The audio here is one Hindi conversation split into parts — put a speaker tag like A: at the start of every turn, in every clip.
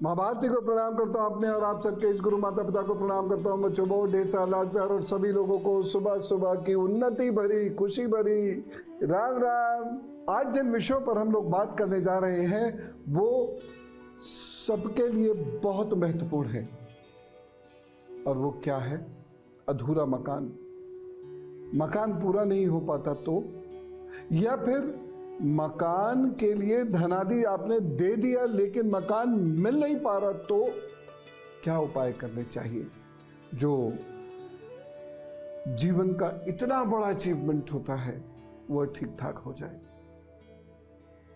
A: माँ भारती को प्रणाम करता हूँ अपने और आप सबके इस गुरु माता पिता को प्रणाम करता हूँ। बच्चों बहुत ढेर सारा लाड प्यार और सभी लोगों को सुबह सुबह की उन्नति भरी खुशी भरी राम राम। आज जिन विषयों पर हम लोग बात करने जा रहे हैं वो सबके लिए बहुत महत्वपूर्ण है और वो क्या है? अधूरा मकान। मकान पूरा नहीं हो पाता तो, या फिर मकान के लिए धनादि आपने दे दिया लेकिन मकान मिल नहीं पा रहा तो क्या उपाय करने चाहिए जो जीवन का इतना बड़ा अचीवमेंट होता है वह ठीक ठाक हो जाए।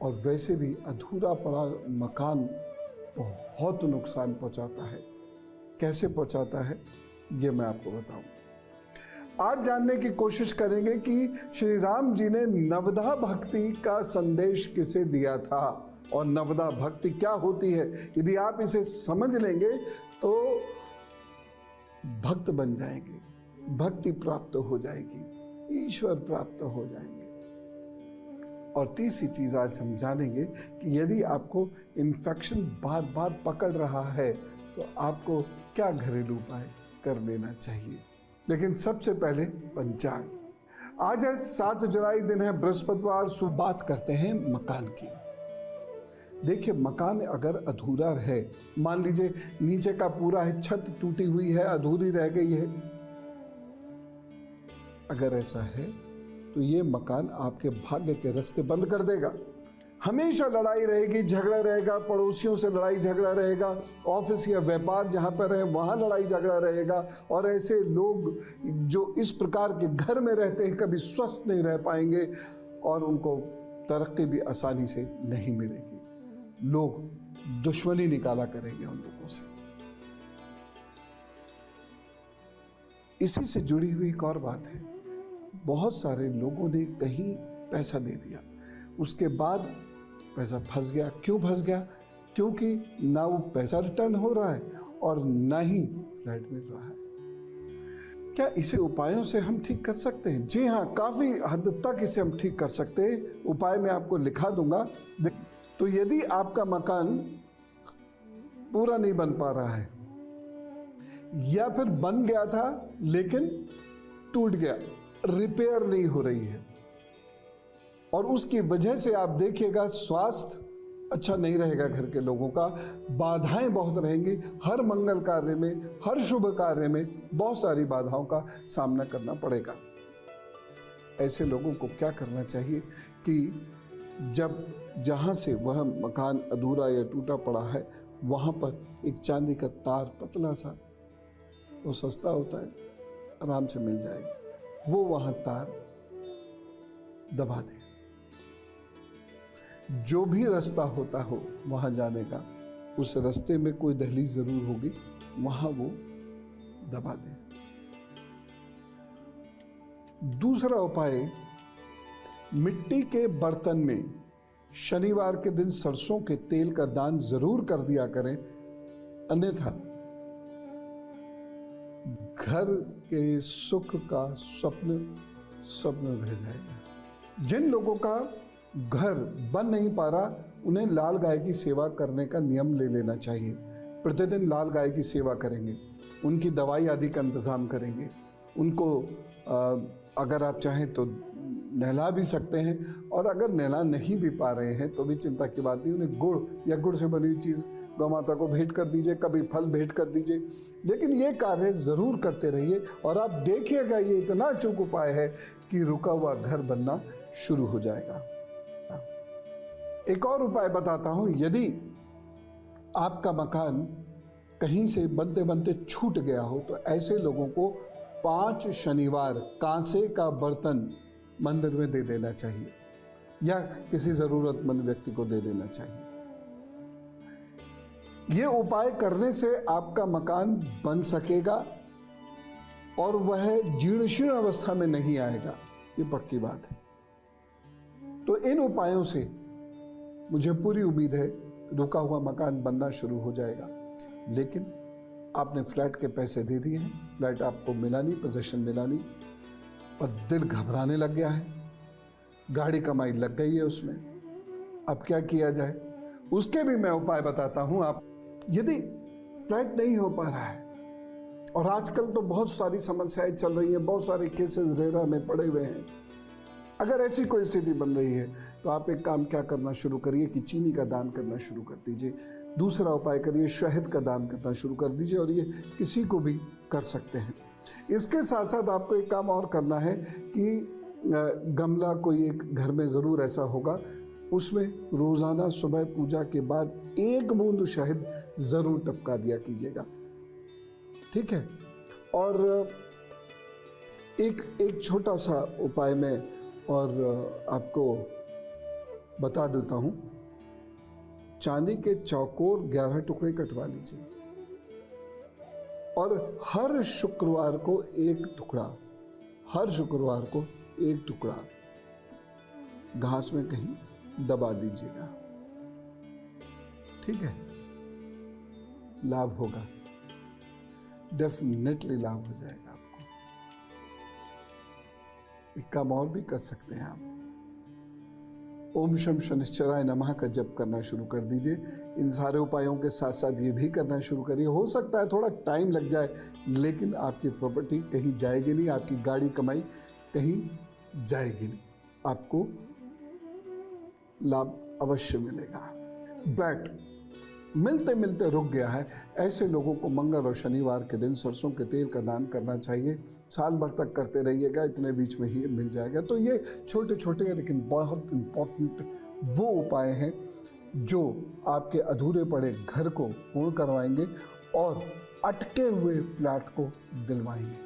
A: और वैसे भी अधूरा पड़ा मकान बहुत नुकसान पहुंचाता है। कैसे पहुंचाता है ये मैं आपको बताऊं। आज जानने की कोशिश करेंगे कि श्री राम जी ने नवधा भक्ति का संदेश किसे दिया था और नवधा भक्ति क्या होती है। यदि आप इसे समझ लेंगे तो भक्त बन जाएंगे, भक्ति प्राप्त हो जाएगी, ईश्वर प्राप्त हो जाएंगे। और तीसरी चीज आज हम जानेंगे कि यदि आपको इन्फेक्शन बार बार पकड़ रहा है तो आपको क्या घरेलू उपाय कर लेना चाहिए। लेकिन सबसे पहले पंचांग। आज है 7 जुलाई, दिन है बृहस्पतिवार। सुबह बात करते हैं मकान की। देखिए, मकान अगर अधूरा है, मान लीजिए नीचे का पूरा है, छत टूटी हुई है, अधूरी रह गई है, अगर ऐसा है तो ये मकान आपके भाग्य के रास्ते बंद कर देगा। हमेशा लड़ाई रहेगी, झगड़ा रहेगा, पड़ोसियों से लड़ाई झगड़ा रहेगा, ऑफिस या व्यापार जहां पर है वहां लड़ाई झगड़ा रहेगा। और ऐसे लोग जो इस प्रकार के घर में रहते हैं कभी स्वस्थ नहीं रह पाएंगे और उनको तरक्की भी आसानी से नहीं मिलेगी। लोग दुश्मनी निकाला करेंगे उन लोगों से। इसी से जुड़ी हुई एक और बात है, बहुत सारे लोगों ने कहीं पैसा दे दिया, उसके बाद पैसा फंस गया। क्यों फंस गया? क्योंकि ना वो पैसा रिटर्न हो रहा है और ना ही फ्लैट मिल रहा है। क्या इसे उपायों से हम ठीक कर सकते हैं? जी हाँ, काफी हद तक इसे हम ठीक कर सकते हैं। उपाय मैं आपको लिखा दूंगा। तो यदि आपका मकान पूरा नहीं बन पा रहा है या फिर बन गया था लेकिन टूट गया, रिपेयर नहीं हो रही है और उसकी वजह से आप देखिएगा स्वास्थ्य अच्छा नहीं रहेगा, घर के लोगों का बाधाएं बहुत रहेंगी। हर मंगल कार्य में, हर शुभ कार्य में बहुत सारी बाधाओं का सामना करना पड़ेगा। ऐसे लोगों को क्या करना चाहिए कि जब जहां से वह मकान अधूरा या टूटा पड़ा है वहां पर एक चांदी का तार पतला सा, वो सस्ता होता है, आराम से मिल जाएगा, वो वहां तार दबा दे। जो भी रास्ता होता हो वहां जाने का, उस रास्ते में कोई दहलीज जरूर होगी, वहां वो दबा दे। दूसरा उपाय, मिट्टी के बर्तन में शनिवार के दिन सरसों के तेल का दान जरूर कर दिया करें, अन्यथा घर के सुख का स्वप्न रह जाएगा। जिन लोगों का घर बन नहीं पा रहा उन्हें लाल गाय की सेवा करने का नियम ले लेना चाहिए। प्रतिदिन लाल गाय की सेवा करेंगे, उनकी दवाई आदि का इंतजाम करेंगे, उनको अगर आप चाहें तो नहला भी सकते हैं और अगर नहला नहीं भी पा रहे हैं तो भी चिंता की बात नहीं, उन्हें गुड़ या गुड़ से बनी हुई चीज़ गौ माता को भेंट कर दीजिए, कभी फल भेंट कर दीजिए। लेकिन ये कार्य जरूर करते रहिए और आप देखिएगा ये इतना अचूक उपाय है कि रुका हुआ घर बनना शुरू हो जाएगा। एक और उपाय बताता हूं, यदि आपका मकान कहीं से बनते बनते छूट गया हो तो ऐसे लोगों को 5 शनिवार कांसे का बर्तन मंदिर में दे देना चाहिए या किसी जरूरतमंद व्यक्ति को दे देना चाहिए। ये उपाय करने से आपका मकान बन सकेगा और वह जीर्ण शीर्ण अवस्था में नहीं आएगा, ये पक्की बात है। तो इन उपायों से मुझे पूरी उम्मीद है रुका हुआ मकान बनना शुरू हो जाएगा। लेकिन आपने फ्लैट के पैसे दे दिए हैं, फ्लैट आपको मिला नहीं, पोजीशन मिला नहीं और दिल घबराने लग गया है, गाड़ी कमाई लग गई है उसमें, अब क्या किया जाए? उसके भी मैं उपाय बताता हूं। यदि फ्लैट नहीं हो पा रहा है, और आजकल तो बहुत सारी समस्याएं चल रही हैं, बहुत सारे केसेस रेरा में पड़े हुए हैं, अगर ऐसी कोई स्थिति बन रही है तो आप एक काम क्या करना शुरू करिए कि चीनी का दान करना शुरू कर दीजिए। दूसरा उपाय करिए, शहद का दान करना शुरू कर दीजिए, और ये किसी को भी कर सकते हैं। इसके साथ साथ आपको एक काम और करना है कि गमला कोई एक घर में ज़रूर ऐसा होगा, उसमें रोज़ाना सुबह पूजा के बाद 1 बूंद शहद ज़रूर टपका दिया कीजिएगा, ठीक है। और एक छोटा सा उपाय मैं और आपको बता देता हूँ। चांदी के चौकोर 11 टुकड़े कटवा लीजिए, और हर शुक्रवार को एक टुकड़ा घास में कहीं दबा दीजिएगा, ठीक है। लाभ होगा, डेफिनेटली लाभ हो जाएगा आपको। एक काम और भी कर सकते हैं आप, ओम शम शनिश्चराय नमः का जप करना शुरू कर दीजिए। इन सारे उपायों के साथ साथ ये भी करना शुरू करिए। हो सकता है थोड़ा टाइम लग जाए, लेकिन आपकी प्रॉपर्टी कहीं जाएगी नहीं, आपकी गाड़ी कमाई कहीं जाएगी नहीं, आपको लाभ अवश्य मिलेगा। बैट मिलते मिलते रुक गया है, ऐसे लोगों को मंगल और शनिवार के दिन सरसों के तेल का दान करना चाहिए। साल भर तक करते रहिएगा, इतने बीच में ही मिल जाएगा। तो ये छोटे छोटे लेकिन बहुत इम्पोर्टेंट वो उपाय हैं जो आपके अधूरे पड़े घर को पूर्ण करवाएंगे और अटके हुए फ्लैट को दिलवाएंगे।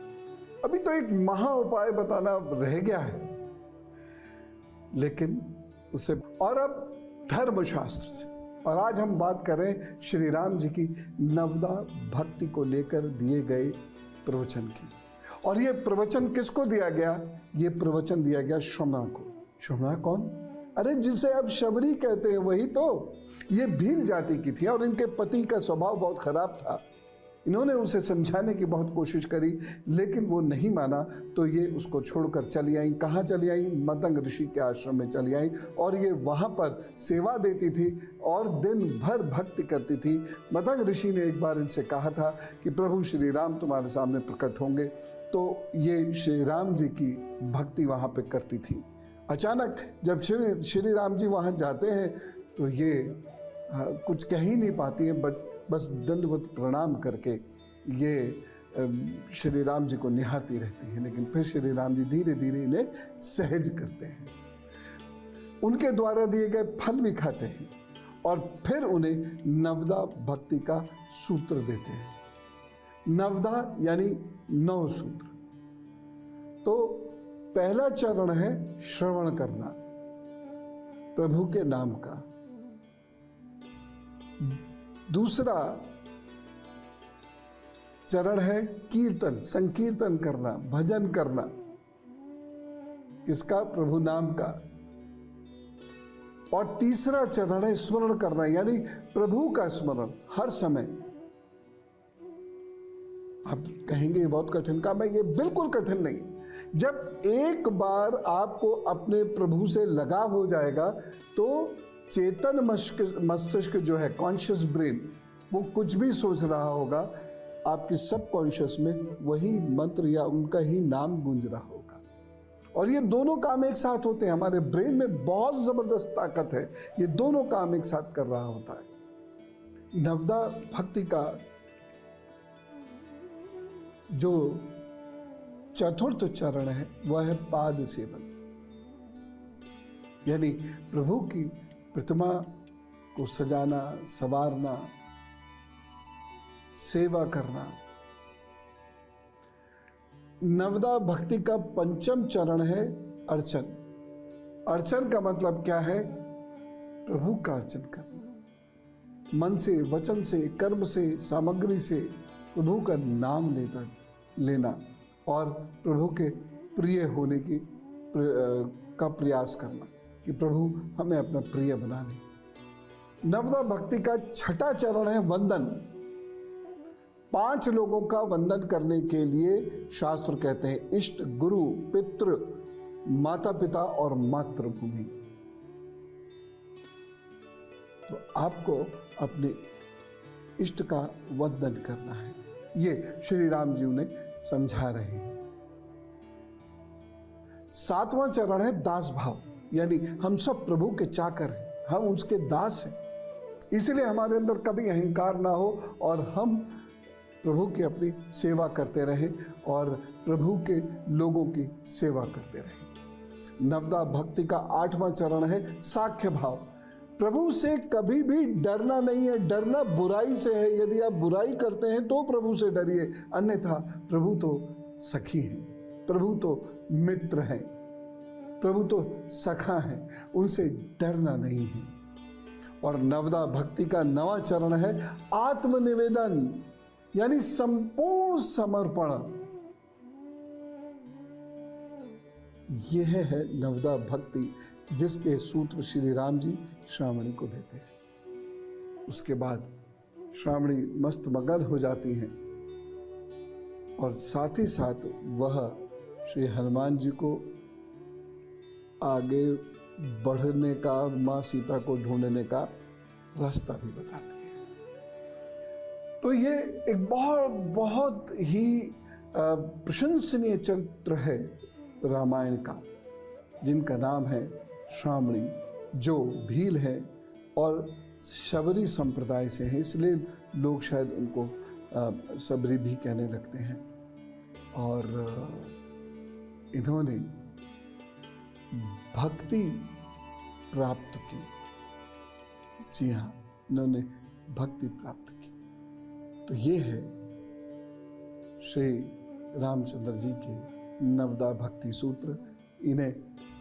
A: अभी तो एक महा उपाय बताना रह गया है, लेकिन उससे और अब धर्मशास्त्र से। और आज हम बात करें श्री राम जी की नवदा भक्ति को लेकर दिए गए प्रवचन की। और ये प्रवचन किसको दिया गया? ये प्रवचन दिया गया श्रमणा को। श्रमणा कौन? अरे जिसे अब शबरी कहते हैं वही तो। ये भील जाति की थी और इनके पति का स्वभाव बहुत खराब था। इन्होंने उसे समझाने की बहुत कोशिश करी, लेकिन वो नहीं माना, तो ये उसको छोड़कर चली आई। कहाँ चली आई? मतंग ऋषि के आश्रम में चली आई, और ये वहाँ पर सेवा देती थी और दिन भर भक्ति करती थी। मतंग ऋषि ने एक बार इनसे कहा था कि प्रभु श्री राम तुम्हारे सामने प्रकट होंगे, तो ये श्री राम जी की भक्ति वहाँ पे करती थी। अचानक जब श्री राम जी वहाँ जाते हैं तो ये कुछ कह ही नहीं पाती है, बट बस दंडवत प्रणाम करके ये श्री राम जी को निहारती रहती है। लेकिन फिर श्री राम जी धीरे धीरे इन्हें सहज करते हैं, उनके द्वारा दिए गए फल भी खाते हैं और फिर उन्हें नवदा भक्ति का सूत्र देते हैं। नवदा यानी 9 सूत्र। तो पहला चरण है श्रवण करना प्रभु के नाम का। दूसरा चरण है कीर्तन, संकीर्तन करना, भजन करना। किसका? प्रभु नाम का। और तीसरा चरण है स्मरण करना, यानी प्रभु का स्मरण हर समय। आप कहेंगे ये बहुत कठिन काम है। ये बिल्कुल कठिन नहीं। जब एक बार आपको अपने प्रभु से लगाव हो जाएगा तो चेतन मस्तिष्क जो है, कॉन्शियस ब्रेन, वो कुछ भी सोच रहा होगा, आपकी सब कॉन्शियस में वही मंत्र या उनका ही नाम गूंज रहा होगा। और ये दोनों काम एक साथ होते हैं। हमारे ब्रेन में बहुत जबरदस्त ताकत है, ये दोनों काम एक साथ कर रहा होता है। नवदा भक्ति का जो चतुर्थ चरण है वह है पाद सेवन, यानी प्रभु की प्रतिमा को सजाना, संवारना, सेवा करना। नवदा भक्ति का पंचम चरण है अर्चन। अर्चन का मतलब क्या है? प्रभु का अर्चन करना, मन से, वचन से, कर्म से, सामग्री से प्रभु का नाम लेना और प्रभु के प्रिय होने का प्रयास करना कि प्रभु हमें अपना प्रिय बना ले। नवदा भक्ति का छठा चरण है वंदन। 5 लोगों का वंदन करने के लिए शास्त्र कहते हैं इष्ट, गुरु, पितृ, माता पिता और मातृभूमि। तो आपको अपने इष्ट का वंदन करना है। ये श्री राम जी उन्हें समझा रहे हैं। 7वां चरण है दास भाव, यानी हम सब प्रभु के चाकर हैं, हम उसके दास हैं, इसलिए हमारे अंदर कभी अहंकार ना हो और हम प्रभु की अपनी सेवा करते रहे और प्रभु के लोगों की सेवा करते रहे। नवदा भक्ति का 8वां चरण है साख्य भाव। प्रभु से कभी भी डरना नहीं है, डरना बुराई से है। यदि आप बुराई करते हैं तो प्रभु से डरिए, अन्यथा प्रभु तो सखी हैं, प्रभु तो मित्र हैं, प्रभु तो सखा हैं, उनसे डरना नहीं है। और नवदा भक्ति का 9वां चरण है आत्मनिवेदन, यानी संपूर्ण समर्पण। यह है नवदा भक्ति, जिसके सूत्र श्री राम जी श्रावणी को देते हैं। उसके बाद श्रावणी मस्त मगन हो जाती हैं और साथ ही साथ वह श्री हनुमान जी को आगे बढ़ने का, माँ सीता को ढूंढने का रास्ता भी बताती है। तो ये एक बहुत बहुत ही प्रशंसनीय चरित्र है रामायण का, जिनका नाम है श्रावणी, जो भील है और शबरी संप्रदाय से है, इसलिए लोग शायद उनको सबरी भी कहने लगते हैं। और इन्होंने भक्ति प्राप्त की। जी हाँ, इन्होंने भक्ति प्राप्त की। तो ये है श्री रामचंद्र जी के नवदा भक्ति सूत्र। इन्हें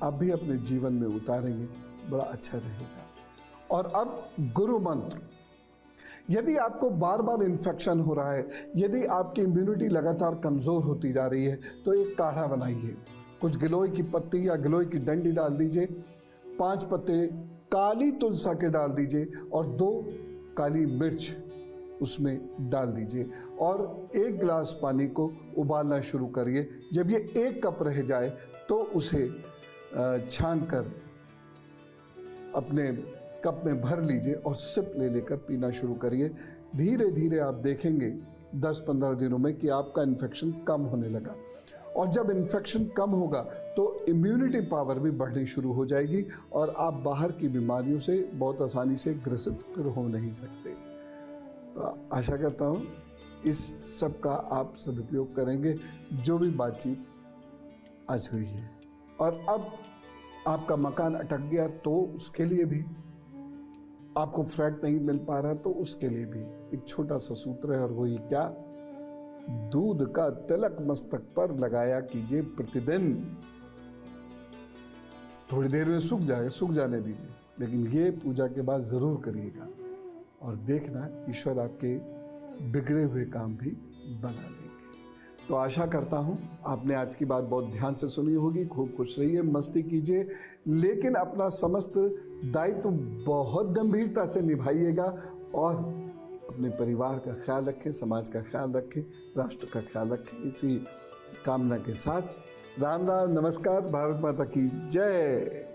A: आप भी अपने जीवन में उतारेंगे, बड़ा अच्छा रहेगा। और अब गुरु मंत्र। यदि आपको बार बार इन्फेक्शन हो रहा है, यदि आपकी इम्यूनिटी लगातार कमजोर होती जा रही है, तो एक काढ़ा बनाइए। कुछ गिलोय की पत्ती या गिलोय की डंडी डाल दीजिए, 5 पत्ते काली तुलसा के डाल दीजिए और 2 काली मिर्च उसमें डाल दीजिए और 1 गिलास पानी को उबालना शुरू करिए। जब ये 1 कप रह जाए तो उसे छान कर अपने कप में भर लीजिए और सिप ले लेकर पीना शुरू करिए। धीरे धीरे आप देखेंगे 10-15 दिनों में कि आपका इन्फेक्शन कम होने लगा। और जब इन्फेक्शन कम होगा तो इम्यूनिटी पावर भी बढ़नी शुरू हो जाएगी और आप बाहर की बीमारियों से बहुत आसानी से ग्रसित फिर हो नहीं सकते। तो आशा करता हूँ इस सब का आप सदुपयोग करेंगे, जो भी बातचीत आज हुई है। और अब आपका मकान अटक गया तो उसके लिए भी, आपको फ्लैट नहीं मिल पा रहा तो उसके लिए भी एक छोटा सा सूत्र है, और वो ये क्या, दूध का तिलक मस्तक पर लगाया कीजिए प्रतिदिन। थोड़ी देर में सूख जाएगा, सूख जाने दीजिए, लेकिन ये पूजा के बाद जरूर करिएगा और देखना ईश्वर आपके बिगड़े हुए काम भी बना देंगे। तो आशा करता हूं आपने आज की बात बहुत ध्यान से सुनी होगी। खूब खुश रहिए, मस्ती कीजिए, लेकिन अपना समस्त दायित्व बहुत गंभीरता से निभाइएगा और अपने परिवार का ख्याल रखें, समाज का ख्याल रखें, राष्ट्र का ख्याल रखें। इसी कामना के साथ राम राम, नमस्कार, भारत माता की जय।